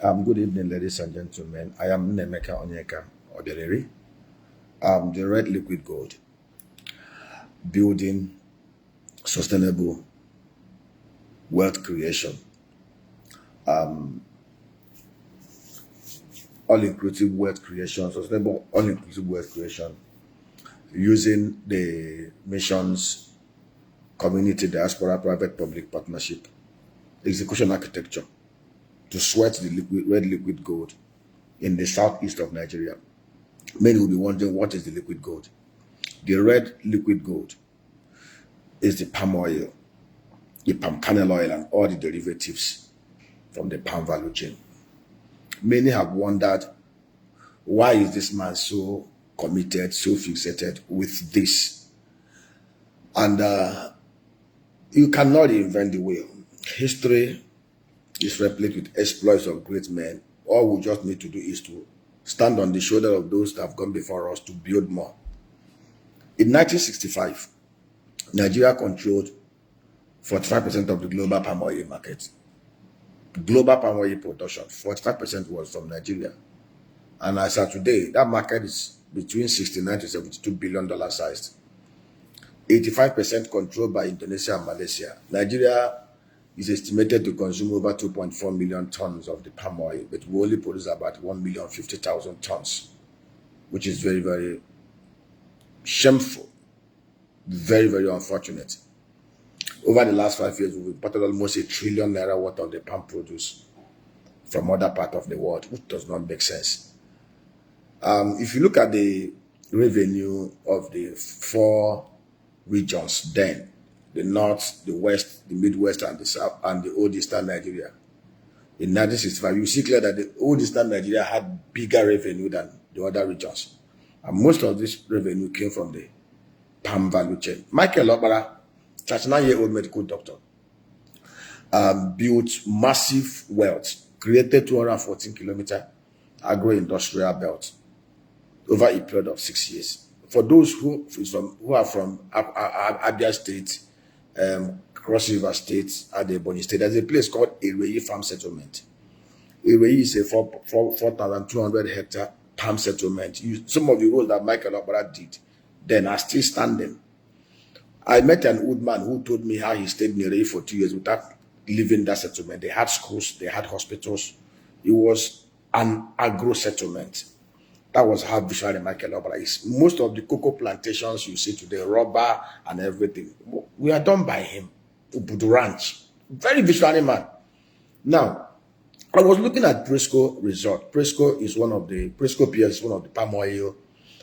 Good evening, ladies and gentlemen. I am Nemeka Onyeka Odeleri. The Red Liquid Gold, building sustainable wealth creation, all-inclusive wealth creation, sustainable all-inclusive wealth creation, using the mission's community diaspora private public partnership execution architecture to sweat the red liquid gold in the southeast of Nigeria. Many will be wondering, what is the liquid gold? The red liquid gold is the palm oil, the palm kernel oil, and all the derivatives from the palm value chain. Many have wondered, why is this man so committed, so fixated with this? And you cannot invent the wheel. History is replete with exploits of great men. All we just need to do is to stand on the shoulder of those that have gone before us to build more. In 1965, Nigeria controlled 45% of the global palm oil market. Global palm oil production, 45% was from Nigeria. And as of today, that market is between 69 to $72 billion sized. 85% controlled by Indonesia and Malaysia. Nigeria is estimated to consume over 2.4 million tons of the palm oil, but we only produce about 1,050,000 tons, which is very, very shameful, very, very unfortunate. Over the last 5 years, we've imported almost ₦1 trillion worth of the palm produce from other parts of the world, which does not make sense. If you look at the revenue of the 4 regions then, the North, the West, the Midwest, and the South, and the old Eastern Nigeria, in 1965, you see clear that the old Eastern Nigeria had bigger revenue than the other regions. And most of this revenue came from the palm value chain. Michael Okpara, 39-year-old medical doctor, built massive wealth, created 214-kilometer agro-industrial belt over a period of 6 years. For those who are from Abia State, Cross River State, and Ebonyi State, there's a place called Ereyi Farm Settlement. Ereyi is a 4,200 hectare palm settlement. Some of the roads that Michael Okpara did then are still standing. I met an old man who told me how he stayed in Ereyi for 2 years without leaving that settlement. They had schools, they had hospitals. It was an agro settlement. That was how visionary Michael Okpara is. Most of the cocoa plantations you see today, rubber and everything, we are done by him. Ubudu Ranch. Very visionary man. Now, I was looking at Presco Resort. Presco is one of the, Presco PS is one of the palm oil,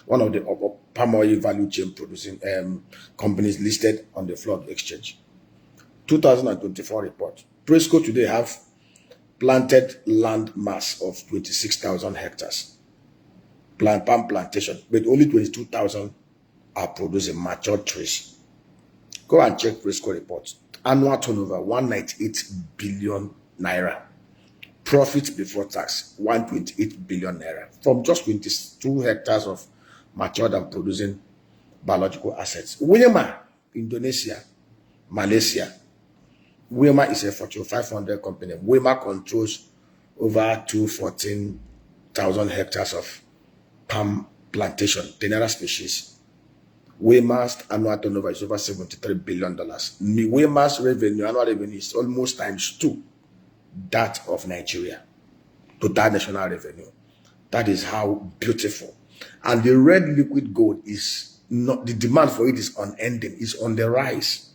one of the palm oil value chain producing companies listed on the Flood Exchange. 2024 report. Presco today have planted land mass of 26,000 hectares. Palm plantation, but only 22,000 are producing mature trees. Go and check Presco report. Annual turnover 198 billion naira. Profit before tax 128 billion naira from just 22 hectares of matured and producing biological assets. Wilmar, Indonesia, Malaysia. Wilmar is a Fortune 500 company. Wilmar controls over 214,000 hectares of palm plantation, Tenera species. Wilmar's annual turnover is over $73 billion. Wilmar's annual revenue is almost times 2 that of Nigeria, total national revenue. That is how beautiful. And the red liquid gold is not, the demand for it is unending, is on the rise.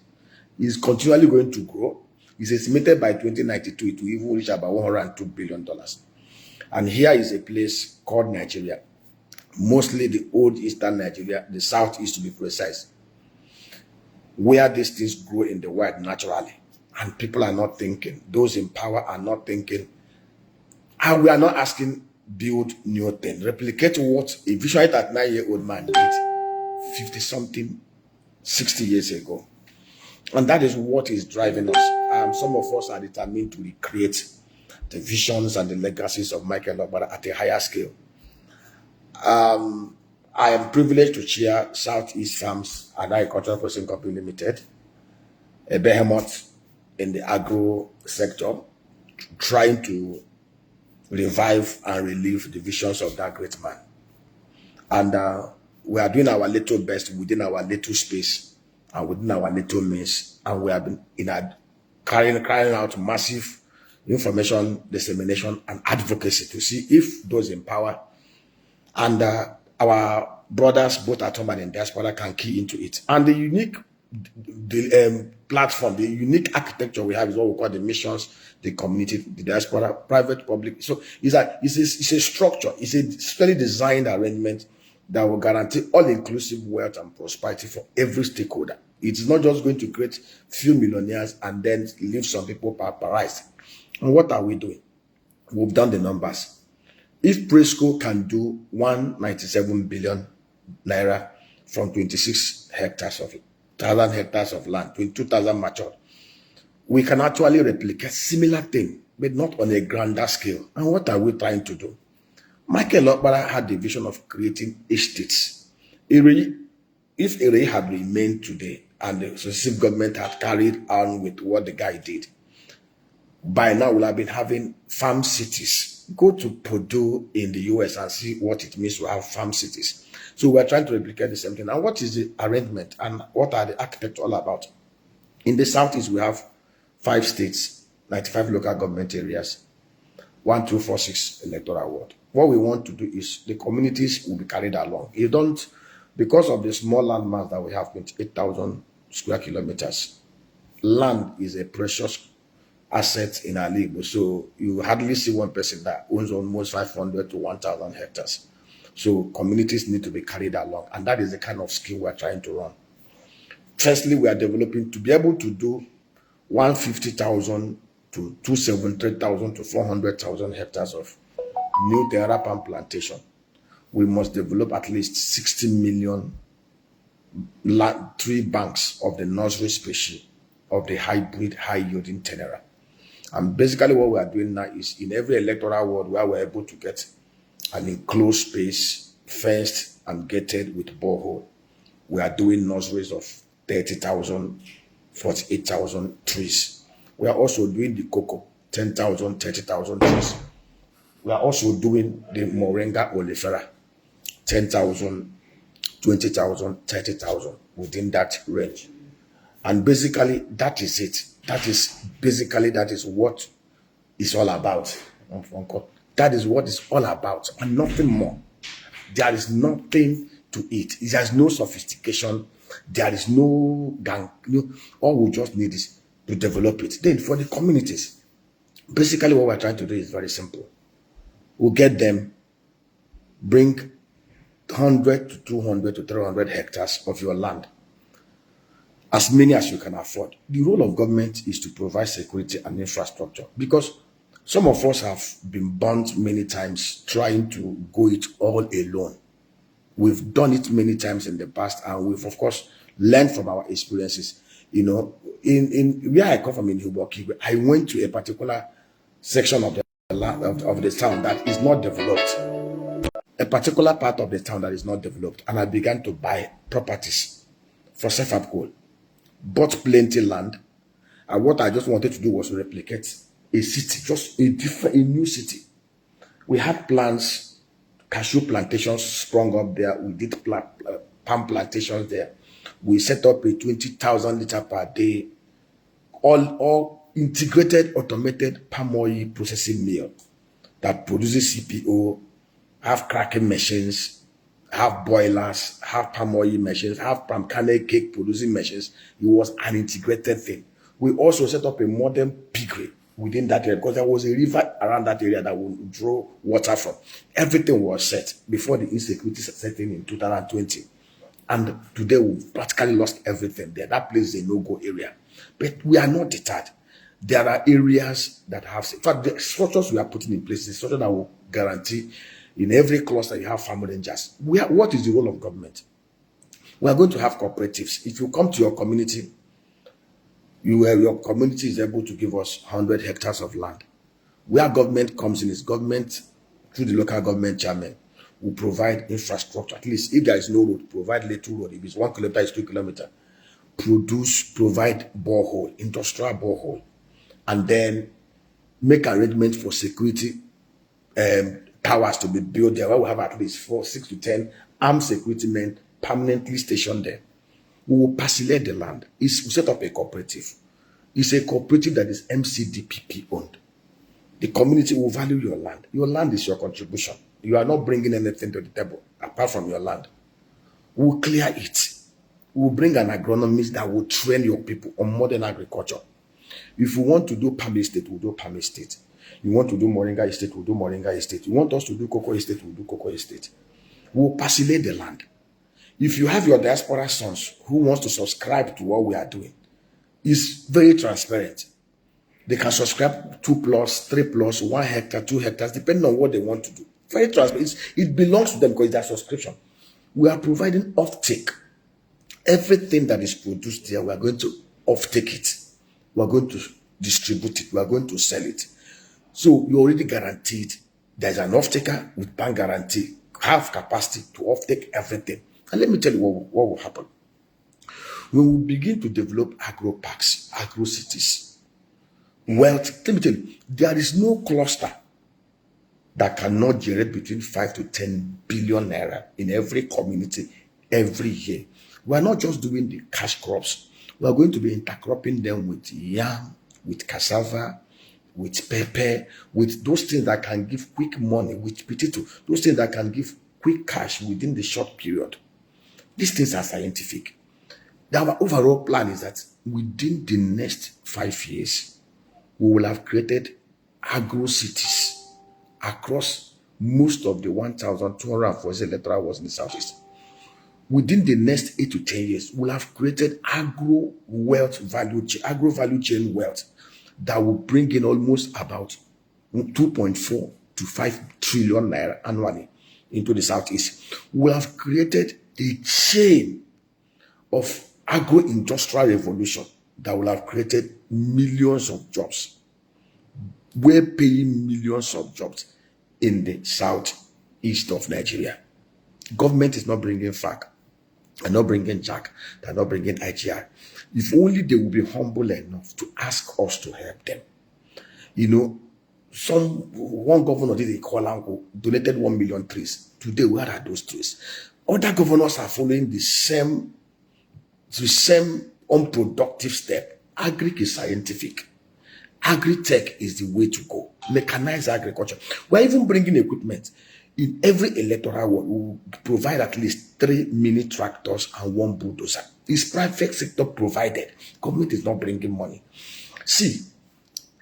It's continually going to grow. It's estimated by 2092 it will even reach about $102 billion. And here is a place called Nigeria. Mostly the old Eastern Nigeria, the Southeast to be precise, where these things grow in the wild naturally. And people are not thinking. Those in power are not thinking. And we are not asking, build new thing. Replicate what a visionary 39-year-old man did 50-something, 60 years ago. And that is what is driving us. Some of us are determined to recreate the visions and the legacies of Michael Okpara at a higher scale. I am privileged to chair Southeast Farms and Agricultural Processing Company Limited, a behemoth in the agro sector, trying to revive and relive the visions of that great man. And we are doing our little best within our little space and within our little means. And we have been carrying out massive information dissemination and advocacy to see if those in power and our brothers, both at home and in diaspora, can key into it. And the unique platform, the unique architecture we have is what we call the missions, the community, the diaspora, private, public. So it's a structure, it's a specially designed arrangement that will guarantee all-inclusive wealth and prosperity for every stakeholder. It is not just going to create few millionaires and then leave some people paralyzed. And what are we doing? We've done the numbers. If Presco can do 197 billion naira from 26 hectares of 1,000 hectares of land, 22,000 matured, we can actually replicate similar thing, but not on a grander scale. And what are we trying to do? Michael Okpara had the vision of creating estates. If Ere had remained today and the successive government had carried on with what the guy did, by now we'll have been having farm cities. Go to Purdue in the US and see what it means to have farm cities. So we're trying to replicate the same thing. And what is the arrangement and what are the architects all about? In the Southeast, we have 5 states, 95 local government areas, 1, 2, 4, 6 electoral ward. What we want to do is the communities will be carried along. You don't, because of the small land mass that we have, 28,000 square kilometers, land is a precious asset in our league. So you hardly see one person that owns almost 500 to 1,000 hectares. So communities need to be carried along. And that is the kind of skill we're trying to run. Firstly, we are developing to be able to do 150,000 to 273,000 to 400,000 hectares of new terra palm plantation. We must develop at least 60 million tree banks of the nursery species of the hybrid high-yielding tenera. And basically what we are doing now is in every electoral ward where we're able to get an enclosed space, fenced and gated with borehole, we are doing nurseries of 30,000, 48,000 trees. We are also doing the cocoa, 10,000, 30,000 trees. We are also doing the Moringa oleifera, 10,000, 20,000, 30,000 within that range. And basically that is it. That is what it's all about. That is what it's all about and nothing more. There is nothing to it. There is no sophistication. There is no gang. All we just need is to develop it. Then for the communities, basically what we're trying to do is very simple. We'll get them, bring 100 to 200 to 300 hectares of your land, as many as you can afford. The role of government is to provide security and infrastructure, because some of us have been burnt many times trying to go it all alone. We've done it many times in the past, and we've of course learned from our experiences. You know, in where I come from in Huboki, I went to a particular section of the land of the town that is not developed. A particular part of the town that is not developed, and I began to buy properties for self-uphold. Bought plenty land, and what I just wanted to do was to replicate a city, just a new city. We had plans, cashew plantations sprung up there. We did palm plantations there. We set up a 20,000 liter per day, all integrated, automated palm oil processing mill that produces CPO, have cracking machines, have boilers, have palm oil machines, have palm kernel cake producing machines. It was an integrated thing. We also set up a modern piggery within that area, because there was a river around that area that would draw water from. Everything was set before the insecurity set in 2020. And today we've practically lost everything there. That place is a no-go area. But we are not deterred. There are areas that have, in fact, the structures we are putting in place is structure that will guarantee in every cluster you have farm rangers. What is the role of government? We are going to have cooperatives. If you come to your community, your community is able to give us 100 hectares of land. Where government comes in is government, through the local government chairman, will provide infrastructure. At least if there is no road, provide little road. If it's 1 kilometer, it's 2 kilometers. Provide borehole, industrial borehole, and then make arrangements for security towers to be built there, where we have at least 6 to 10 armed security men permanently stationed there. We will parcellate the land. We set up a cooperative. It's a cooperative that is MCDPP owned. The community will value your land. Your land is your contribution. You are not bringing anything to the table apart from your land. We'll clear it. We'll bring an agronomist that will train your people on modern agriculture. If you want to do palm estate, we'll do palm estate. You want to do moringa estate, we'll do moringa estate. You want us to do cocoa estate, we'll do cocoa estate. We'll parcellate the land. If you have your diaspora sons who wants to subscribe to what we are doing, it's very transparent. They can subscribe 2 plus, 3 plus, 1 hectare, 2 hectares, depending on what they want to do. Very transparent. It belongs to them because it's their subscription. We are providing off-take. Everything that is produced here, we are going to off-take it. We are going to distribute it. We are going to sell it. So you're already guaranteed. There's an off-taker with bank guarantee, have capacity to off-take everything. And let me tell you what will happen. When we begin to develop agro parks, agro cities, wealth, let me tell you, there is no cluster that cannot generate between 5 to 10 billion naira in every community every year. We are not just doing the cash crops. We are going to be intercropping them with yam, with cassava, with pepper, with those things that can give quick money, with potato, those things that can give quick cash within the short period. These things are scientific. Our overall plan is that within the next 5 years, we will have created agro cities across most of the 1,240 electoral wards in the southeast. Within the next 8 to 10 years, we'll have created agro value chain wealth that will bring in almost about 2.4 to 5 trillion naira annually into the southeast. We'll have created a chain of agro-industrial revolution that will have created millions of jobs. We're paying millions of jobs in the southeast of Nigeria. Government is not bringing FAC, they're not bringing JAC, they're not bringing IGR. If only they will be humble enough to ask us to help them. You know, one governor did a call and donated 1 million trees. Today, where are those trees? Other governors are following the same unproductive step. Agric is scientific. Agri-tech is the way to go. Mechanized agriculture. We're even bringing equipment. In every electoral ward, we will provide at least 3 mini tractors and 1 bulldozer. It's private sector provided. Government is not bringing money. See,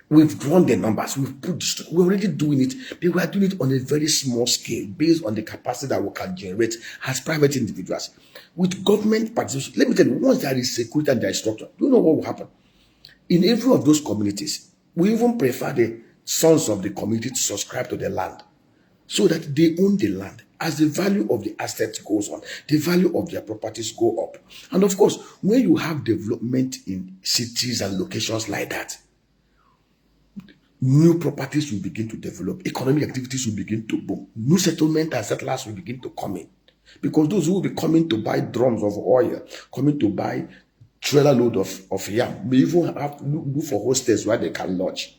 we've drawn the numbers. We're already doing it, but we are doing it on a very small scale based on the capacity that we can generate as private individuals. With government participation, let me tell you, once there is security and there is structure, do you know what will happen? In every of those communities, we even prefer the sons of the community to subscribe to the land so that they own the land. As the value of the assets goes on, the value of their properties go up. And of course, when you have development in cities and locations like that, new properties will begin to develop, economic activities will begin to boom, new settlement and settlers will begin to come in. Because those who will be coming to buy drums of oil, coming to buy trailer load of yam, may even have to look for hostels where they can lodge.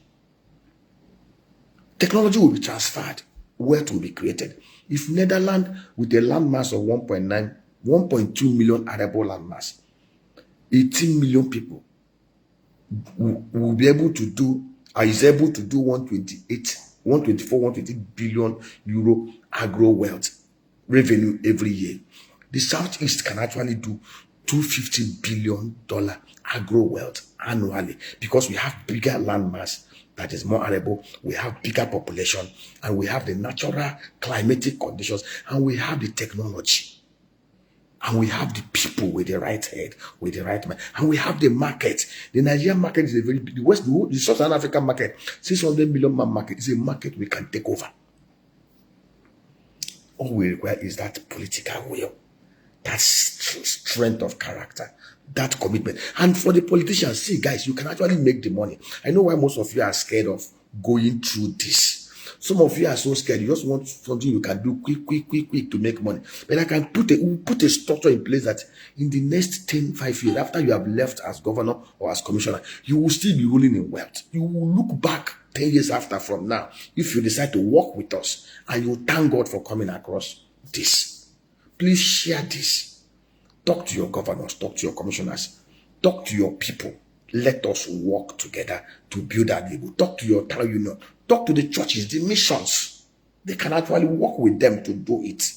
Technology will be transferred, wealth will be created. If Netherlands, with a landmass of 1.2 million arable landmass, 18 million people will be able to do, is able to do 128 billion euro agro wealth revenue every year. The Southeast can actually do $250 billion agro wealth annually because we have bigger landmass that is more arable, we have bigger population, and we have the natural climatic conditions, and we have the technology, and we have the people with the right head, with the right mind, and we have the market. The Nigerian market is a very big, the Southern African market, 600 million man market, is a market we can take over. All we require is that political will, that strength of character, that commitment. And for the politicians, see guys, you can actually make the money. I know why most of you are scared of going through this. Some of you are so scared, you just want something you can do quick to make money. But I can put a structure in place that in the next 5 years, after you have left as governor or as commissioner, you will still be ruling in wealth. You will look back 10 years after from now, if you decide to work with us and you thank God for coming across this, please share this. Talk to your governors, talk to your commissioners, talk to your people. Let us work together to build our neighborhood. Talk to your town union, talk to the churches, the missions. They can actually work with them to do it.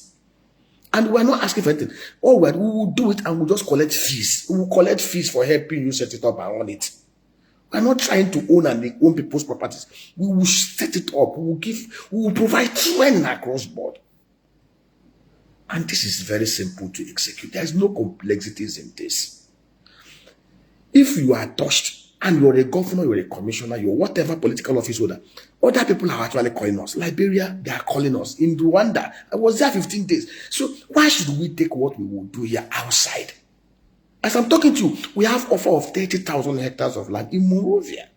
And we're not asking for anything. We will do it and we'll just collect fees. We will collect fees for helping you set it up and run it. We're not trying to own people's properties. We will set it up. We will provide training across board. And this is very simple to execute. There's no complexities in this. If you are touched and you're a governor, you're a commissioner, you're whatever political office holder, other people are actually calling us. Liberia, they are calling us. In Rwanda, I was there 15 days. So why should we take what we will do here outside? As I'm talking to you, we have offer of 30,000 hectares of land in Monrovia.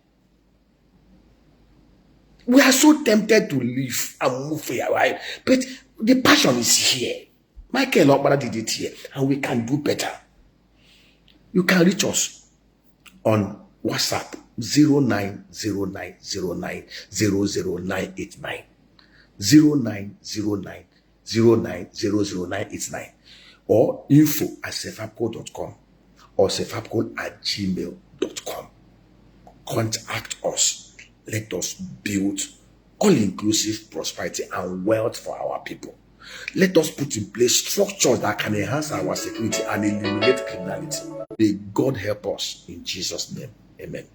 We are so tempted to leave and move here, right? But the passion is here. Michael Okpara did it here, and we can do better. You can reach us on WhatsApp 090909000989 090909000989 or info@cefapco.com or cefapco@gmail.com. Contact us. Let us build all-inclusive prosperity and wealth for our people. Let us put in place structures that can enhance our security and eliminate criminality. May God help us in Jesus' name. Amen.